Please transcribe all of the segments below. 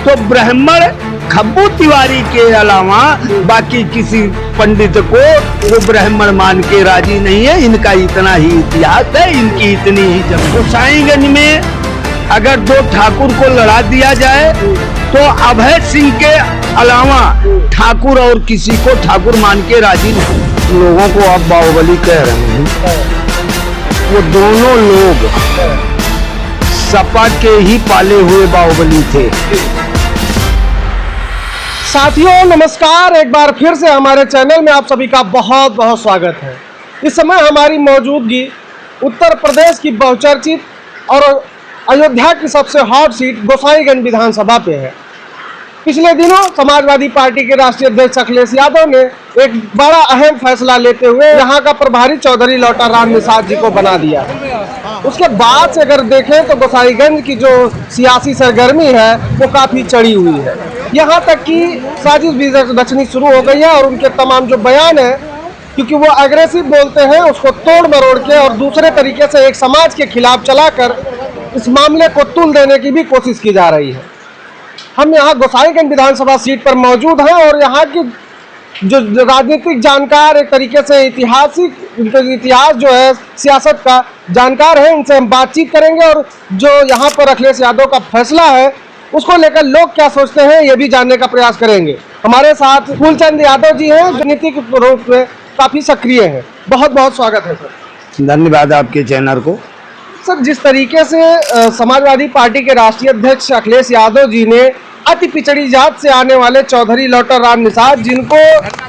तो ब्राह्मण खब्बू तिवारी के अलावा बाकी किसी पंडित को वो ब्राह्मण मान के राजी नहीं है। इनका इतना ही इतिहास है, इनकी इतनी ही जमीन। गोसाईगंज में अगर दो ठाकुर को लड़ा दिया जाए तो अभय सिंह के अलावा ठाकुर और किसी को ठाकुर मान के राजी नहीं। लोगों को आप बाहुबली कह रहे हैं, वो दोनों लोग सपा के ही पाले हुए बाहुबली थे। साथियों नमस्कार, एक बार फिर से हमारे चैनल में आप सभी का बहुत बहुत स्वागत है। इस समय हमारी मौजूदगी उत्तर प्रदेश की बहुचर्चित और अयोध्या की सबसे हॉट सीट गोसाईगंज विधानसभा पे है। पिछले दिनों समाजवादी पार्टी के राष्ट्रीय अध्यक्ष अखिलेश यादव ने एक बड़ा अहम फैसला लेते हुए यहाँ का प्रभारी चौधरी लौटा राम निषाद जी को बना दिया। उसके बाद से अगर देखें तो गोसाईगंज की जो सियासी सरगर्मी है वो काफी चढ़ी हुई है। यहाँ तक कि साजिश भी रचनी शुरू हो गई है और उनके तमाम जो बयान है, क्योंकि वो अग्रेसिव बोलते हैं, उसको तोड़ मरोड़ के और दूसरे तरीके से एक समाज के खिलाफ चलाकर इस मामले को तुल देने की भी कोशिश की जा रही है। हम यहाँ गोसाईगंज विधानसभा सीट पर मौजूद हैं और यहाँ की जो राजनीतिक जानकार, एक तरीके से इतिहास जो है सियासत का जानकार है, इनसे हम बातचीत करेंगे और जो यहाँ पर अखिलेश यादव का फैसला है उसको लेकर लोग क्या सोचते हैं ये भी जानने का प्रयास करेंगे। हमारे साथ फूलचंद यादव जी हैं, राजनीतिक रूप में काफी सक्रिय हैं। बहुत बहुत स्वागत है सर। धन्यवाद आपके चैनल को। सर, जिस तरीके से समाजवादी पार्टी के राष्ट्रीय अध्यक्ष अखिलेश यादव जी ने अति पिछड़ी जात से आने वाले चौधरी लौटा राम निषाद, जिनको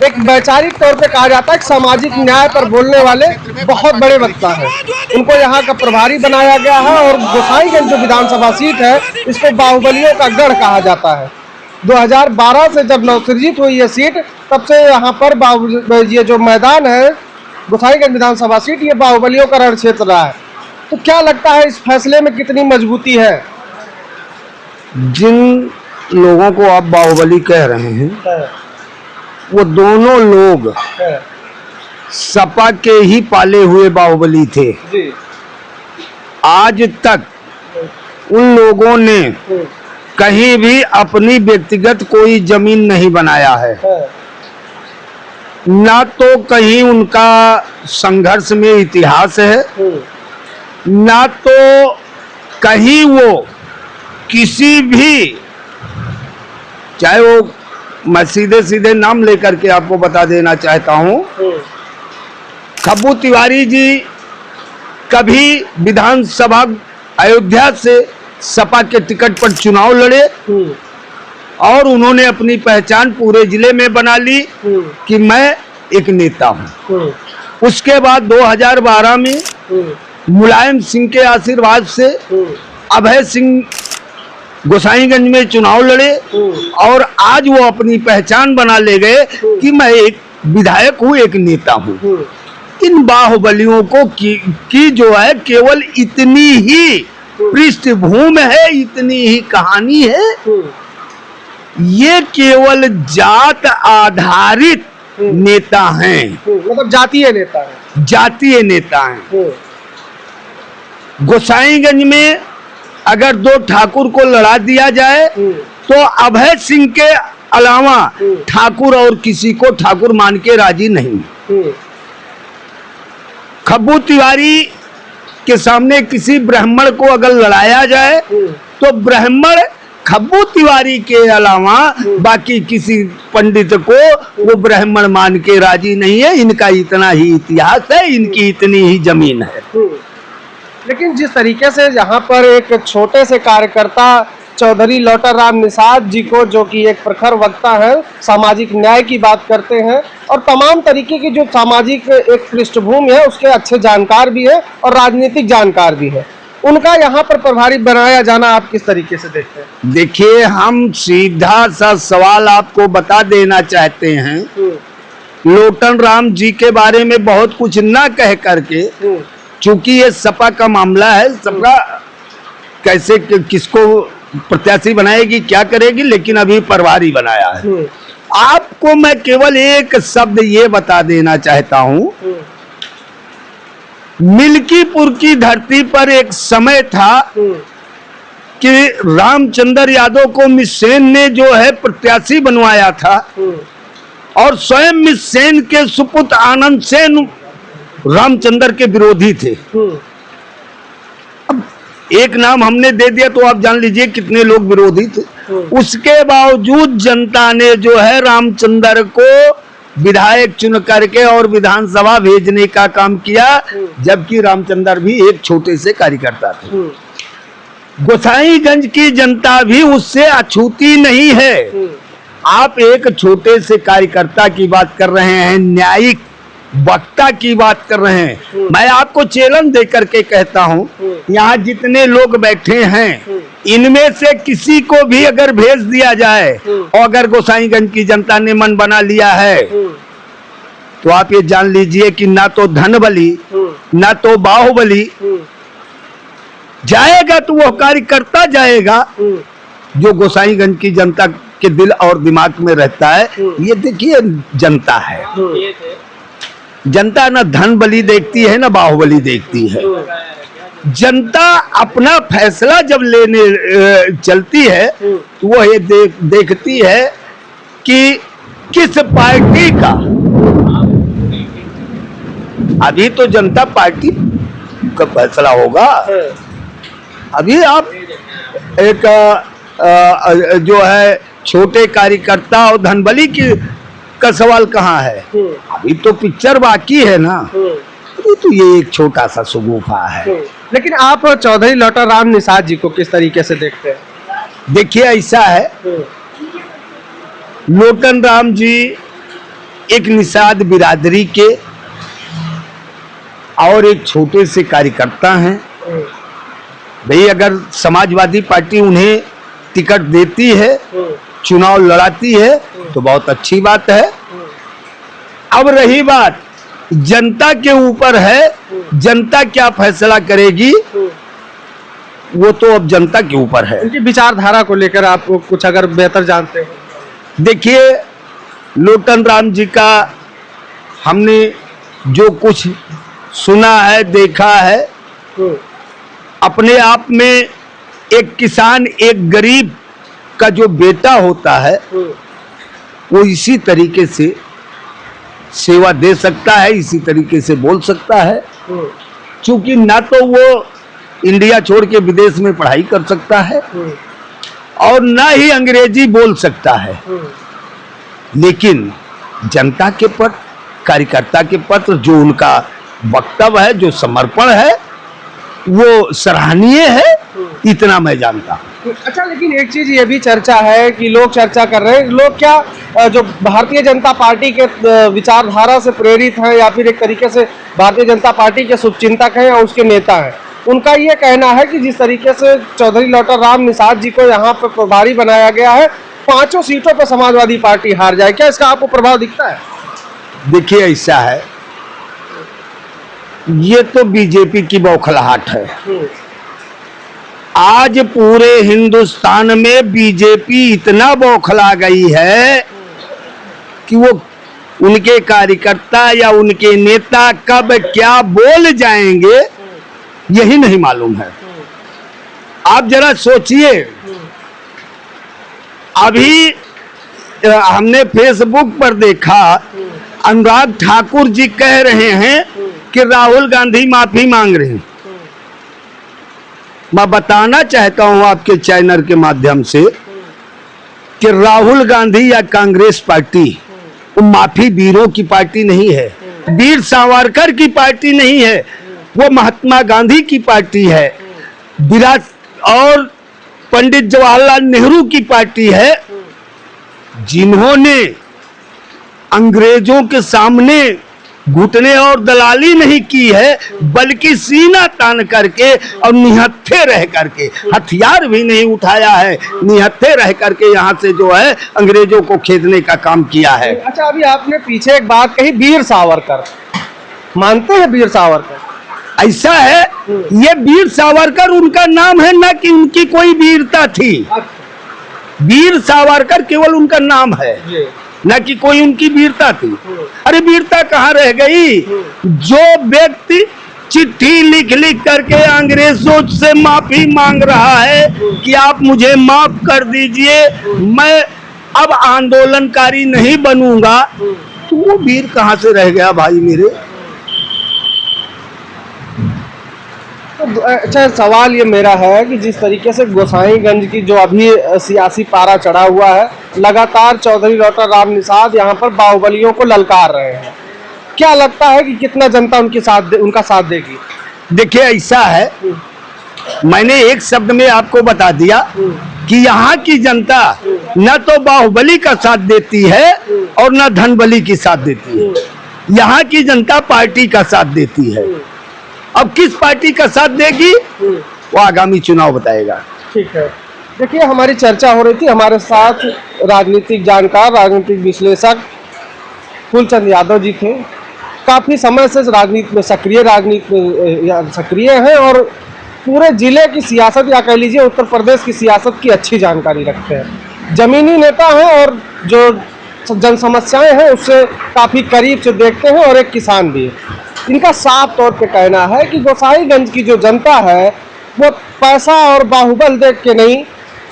एक वैचारिक तौर पे कहा जाता है सामाजिक न्याय पर बोलने वाले बहुत बड़े वक्ता हैं, उनको यहाँ का प्रभारी बनाया गया है और गोसाईगंज जो विधानसभा सीट है इसको बाहुबलियों का गढ़ कहा जाता है। 2012 से जब नवसृजित हुई ये सीट, तब से यहाँ पर ये जो मैदान है गोसाईगंज विधानसभा सीट, ये बाहुबलियों का रण क्षेत्र रहा है। तो क्या लगता है इस फैसले में कितनी मजबूती है? जिन लोगों को आप बाहुबली कह रहे हैं, वो दोनों लोग सपा के ही पाले हुए बाहुबली थे। आज तक उन लोगों ने कहीं भी अपनी व्यक्तिगत कोई जमीन नहीं बनाया है, ना तो कहीं उनका संघर्ष में इतिहास है, ना तो कहीं वो किसी भी, चाहे वो, मैं सीधे सीधे नाम लेकर के आपको बता देना चाहता हूँ, खब्बू तिवारी जी कभी विधानसभा अयोध्या से सपा के टिकट पर चुनाव लड़े और उन्होंने अपनी पहचान पूरे जिले में बना ली कि मैं एक नेता हूँ। उसके बाद 2012 में मुलायम सिंह के आशीर्वाद से अभय सिंह गोसाईगंज में चुनाव लड़े और आज वो अपनी पहचान बना ले गए कि मैं एक विधायक हूँ, एक नेता हूँ। इन बाहुबलियों को की जो है केवल इतनी ही पृष्ठभूमि है, इतनी ही कहानी है। ये केवल जात आधारित नेता हैं, मतलब जातीय नेता हैं। जातीय नेता हैं। गोसाईगंज में अगर दो ठाकुर को लड़ा दिया जाए तो अभय सिंह के अलावा ठाकुर और किसी को ठाकुर मान के राजी नहीं। खब्बू तिवारी के सामने किसी ब्राह्मण को अगर लड़ाया जाए तो ब्राह्मण खब्बू तिवारी के अलावा बाकी किसी पंडित को वो ब्राह्मण मान के राजी नहीं है। इनका इतना ही इतिहास है, इनकी इतनी ही जमीन है। लेकिन जिस तरीके से यहाँ पर एक छोटे से कार्यकर्ता चौधरी लौटा राम निषाद जी को, जो कि एक प्रखर वक्ता है, सामाजिक न्याय की बात करते हैं और तमाम तरीके की जो सामाजिक एक पृष्ठभूमि है उसके अच्छे जानकार भी है और राजनीतिक जानकार भी है, उनका यहाँ पर प्रभारी बनाया जाना आप किस तरीके से देखते हैं? देखिए, हम सीधा सा सवाल आपको बता देना चाहते हैं। लोटन राम जी के बारे में बहुत कुछ ना कह करके, चूंकि ये सपा का मामला है, सपा कैसे किसको प्रत्याशी बनाएगी, क्या करेगी, लेकिन अभी प्रभारी बनाया है। आपको मैं केवल एक शब्द ये बता देना चाहता हूँ, मिल्कीपुर की धरती पर एक समय था कि रामचंद्र यादव को मिस सेन ने जो है प्रत्याशी बनवाया था और स्वयं मिस सेन के सुपुत्र आनंद सेन रामचंद्र के विरोधी थे। अब एक नाम हमने दे दिया तो आप जान लीजिए कितने लोग विरोधी थे। उसके बावजूद जनता ने जो है रामचंद्र को विधायक चुन करके और विधानसभा भेजने का काम किया, जबकि रामचंद्र भी एक छोटे से कार्यकर्ता थे। गोसाईगंज की जनता भी उससे अछूती नहीं है। आप एक छोटे से कार्यकर्ता की बात कर रहे हैं, न्यायिक वक्ता की बात कर रहे हैं। मैं आपको चैलेंज दे करके कहता हूं, यहाँ जितने लोग बैठे हैं इनमें से किसी को भी अगर भेज दिया जाए और अगर गोसाईगंज की जनता ने मन बना लिया है तो आप ये जान लीजिए कि ना तो धन बली ना तो बाहुबली जाएगा, तो वो कार्यकर्ता जाएगा जो गोसाईगंज की जनता के दिल और दिमाग में रहता है। ये देखिए जनता है, जनता ना धन बली देखती है ना बाहुबली देखती है। जनता अपना फैसला जब लेने चलती है तो वो ये देखती है कि किस पार्टी का। अभी तो जनता पार्टी का फैसला होगा। अभी आप एक जो है छोटे कार्यकर्ता और धनबली की का सवाल कहाँ है? अभी तो पिक्चर बाकी है ना। अभी तो ये एक छोटा सा सुगुफा है। लेकिन आप चौधरी लौटा राम निषाद जी को किस तरीके से देखते हैं? देखिए ऐसा है, लोटन राम जी एक निषाद बिरादरी के और एक छोटे से कार्यकर्ता हैं। भाई अगर समाजवादी पार्टी उन्हें टिकट देती है, चुनाव लड़ाती है तो बहुत अच्छी बात है। अब रही बात जनता के ऊपर है, जनता क्या फैसला करेगी वो तो अब जनता के ऊपर है। उनकी विचारधारा को लेकर आप कुछ अगर बेहतर जानते हो? देखिए लोटन राम जी का हमने जो कुछ सुना है देखा है, अपने आप में एक किसान एक गरीब का जो बेटा होता है वो इसी तरीके से सेवा दे सकता है, इसी तरीके से बोल सकता है। क्योंकि ना तो वो इंडिया छोड़ के विदेश में पढ़ाई कर सकता है और ना ही अंग्रेजी बोल सकता है, लेकिन जनता के प्रति, कार्यकर्ता के प्रति जो उनका वक्तव्य है, जो समर्पण है वो सराहनीय है, इतना मैं जानता हूँ। अच्छा, लेकिन एक चीज ये भी चर्चा है कि लोग चर्चा कर रहे हैं, लोग क्या जो भारतीय जनता पार्टी के विचारधारा से प्रेरित हैं या फिर एक तरीके से भारतीय जनता पार्टी के शुभचिंतक हैं और उसके नेता हैं, उनका ये कहना है कि जिस तरीके से चौधरी लौटा राम निषाद जी को यहाँ पर प्रभारी बनाया गया है, 5 सीटों पर समाजवादी पार्टी हार जाए। क्या इसका आपको प्रभाव दिखता है? देखिए ऐसा है, ये तो बीजेपी की बौखलाहट है। आज पूरे हिंदुस्तान में बीजेपी इतना बौखला गई है कि वो उनके कार्यकर्ता या उनके नेता कब क्या बोल जाएंगे यही नहीं मालूम है। आप जरा सोचिए, अभी हमने फेसबुक पर देखा अनुराग ठाकुर जी कह रहे हैं कि राहुल गांधी माफी मांग रहे हैं। मैं बताना चाहता हूं आपके चैनल के माध्यम से कि राहुल गांधी या कांग्रेस पार्टी वो माफी वीरों की पार्टी नहीं है, वीर सावरकर की पार्टी नहीं है, वो महात्मा गांधी की पार्टी है, विराट और पंडित जवाहरलाल नेहरू की पार्टी है, जिन्होंने अंग्रेजों के सामने घुटने और दलाली नहीं की है, बल्कि सीना तान करके और निहत्थे रह करके, हथियार भी नहीं उठाया है, निहत्थे रह करके यहाँ से जो है अंग्रेजों को खेदने का काम किया है। अच्छा, अभी आपने पीछे एक बात कही, वीर सावरकर, मानते हैं वीर सावरकर? ऐसा है, ये वीर सावरकर उनका नाम है, ना कि उनकी कोई वीरता थी। वीर सावरकर केवल उनका नाम है, ना कि कोई उनकी वीरता थी। अरे वीरता कहाँ रह गई? जो व्यक्ति चिट्ठी लिख लिख करके अंग्रेजों से माफी मांग रहा है कि आप मुझे माफ कर दीजिए, मैं अब आंदोलनकारी नहीं बनूंगा, तो वो वीर कहां से रह गया भाई मेरे? अच्छा, सवाल ये मेरा है कि जिस तरीके से गोसाईगंज की जो अभी सियासी पारा चढ़ा हुआ है, लगातार चौधरी डॉक्टर राम निषाद यहाँ पर बाहुबलियों को ललकार रहे हैं, क्या लगता है कि कितना जनता उनका साथ देगी? देखिए ऐसा है, मैंने एक शब्द में आपको बता दिया कि यहाँ की जनता न तो बाहुबली का साथ देती है और न धनबली की साथ देती है। यहाँ की जनता पार्टी का साथ देती है। अब किस पार्टी का साथ देगी वो आगामी चुनाव बताएगा। ठीक है, देखिए हमारी चर्चा हो रही थी, हमारे साथ राजनीतिक जानकार, राजनीतिक विश्लेषक फूलचंद यादव जी थे। काफ़ी समय से राजनीति में सक्रिय हैं और पूरे जिले की सियासत या कह लीजिए उत्तर प्रदेश की सियासत की अच्छी जानकारी रखते हैं। जमीनी नेता हैं और जो जन समस्याएं हैं उससे काफ़ी करीब से देखते हैं और एक किसान भी है। इनका साफ तौर पे कहना है कि गोसाईगंज की जो जनता है वो पैसा और बाहुबल देख के नहीं,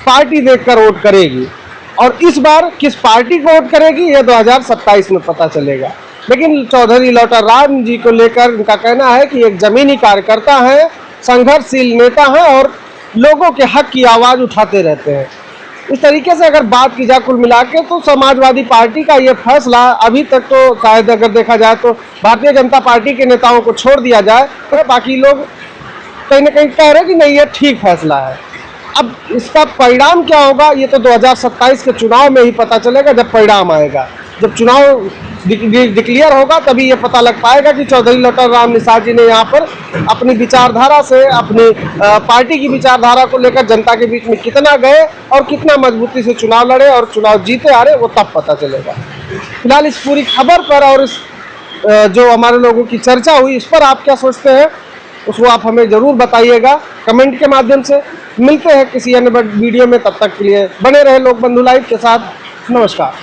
पार्टी देखकर वोट करेगी, और इस बार किस पार्टी को वोट करेगी ये 2027 में पता चलेगा। लेकिन चौधरी डॉक्टर राम जी को लेकर इनका कहना है कि एक जमीनी कार्यकर्ता है, संघर्षशील नेता है और लोगों के हक की आवाज़ उठाते रहते हैं। इस तरीके से अगर बात की जाए कुल मिला के तो समाजवादी पार्टी का ये फैसला अभी तक तो शायद अगर देखा जाए तो भारतीय जनता पार्टी के नेताओं को छोड़ दिया जाए तो बाकी लोग कहीं ना कहीं कह रहे हैं कि नहीं ये ठीक फैसला है। अब इसका परिणाम क्या होगा ये तो 2027 के चुनाव में ही पता चलेगा, जब परिणाम आएगा, जब चुनाव डिक्लेयर होगा तभी ये पता लग पाएगा कि चौधरी डॉक्टर राम निषाद जी ने यहाँ पर अपनी विचारधारा से, अपनी पार्टी की विचारधारा को लेकर जनता के बीच में कितना गए और कितना मजबूती से चुनाव लड़े और चुनाव जीते आ रहे, वो तब पता चलेगा। फिलहाल इस पूरी खबर पर और इस जो हमारे लोगों की चर्चा हुई इस पर आप क्या सोचते हैं उसको आप हमें ज़रूर बताइएगा कमेंट के माध्यम से। मिलते हैं किसी अन्य वीडियो में, तब तक के लिए बने रहे लोक बंधु लाइव के साथ। नमस्कार।